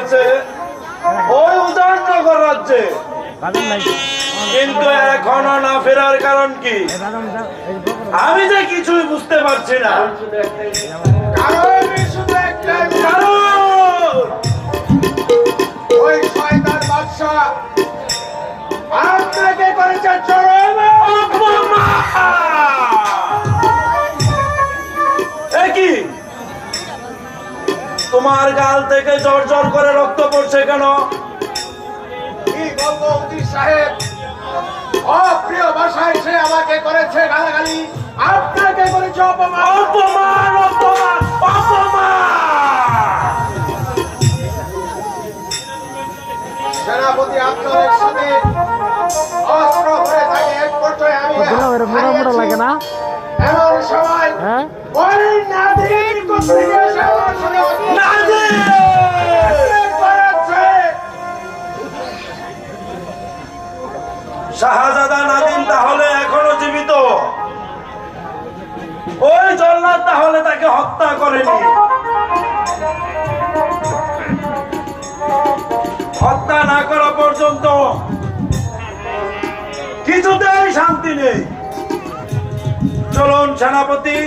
গেছে ওই উজাননগর রাজ্যে, কিন্তু এখনো না ফেরার কারণ কি আমি যে কিছুই বুঝতে পারছি না। শুধু একটাই কারণ, ওই শয়তান বাদশা আপনাকে করেছে চরম কি? তোমার গাল থেকে জর জর করে রক্ত পড়ছে কেন? কি বলবো উজির সাহেব, অপ্রিয় ভাষায় সে আমাকে করেছে গালাগালি, আপনাকে করেছে অপমান। অপমান, অপমান, অপমান! সেনাপতি আপনাদের সাথে অস্ত্র ধরে থাকে, এক পর্যায়ে আমি লাগে না এমন সময় ওই নাদির কোত্থেকে এসে আমার সঙ্গে শাহজাদা নাদিম তাহলে এখনো জীবিত, ওই জল্লাদ তাহলে তাকে হত্যা করেনি। হত্যা না করা পর্যন্ত কিছুতেই শান্তি নেই। চলুন সেনাপতি,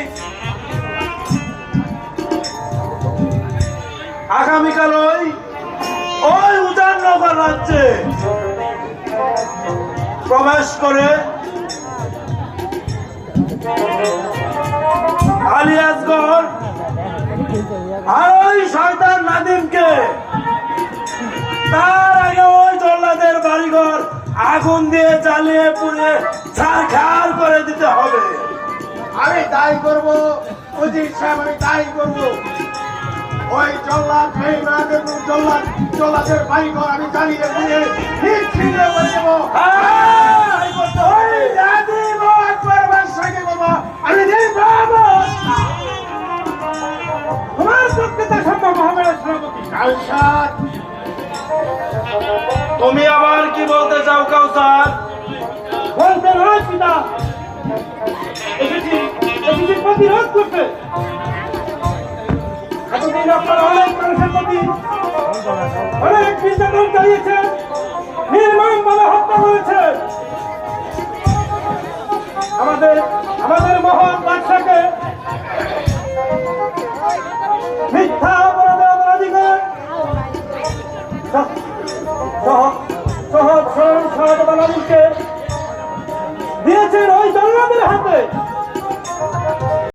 আগামীকাল ওই উজাননগর রাজ্যে প্রবেশ করে আলিয়াসগড় আর ওই শয়তান নাদিমকে তার আগে ওই জল্লাদের বাড়িঘর আগুন দিয়ে জ্বালিয়ে পুড়ে ছারখার করে দিতে হবে। আমি তাই করবো উজির সাহেব, আমি তাই করবো। ওই জল্লাদ জল্লাদের বাড়িঘর আমি জ্বালিয়ে পুড়ে নিচ্ছিন্ন করে দেবো। ওই নাদিম ও আকবর বাদশাকে বলবো আমি দেখবো তোমার পক্ষে তা সম্ভব হবে না সেনাপতি। কাউসার, তুমি আবার কি বলতে চাও কাউসার? বলতে নয় পিতা, এসেছি প্রতিরোধ করতে। এতদিন আপনারা অনেক মানুষের প্রতি অনেক নির্যাতন চালিয়েছেন, নির্মমভাবে হত্যা করেছেন। আমাদের মহান বাদশাকে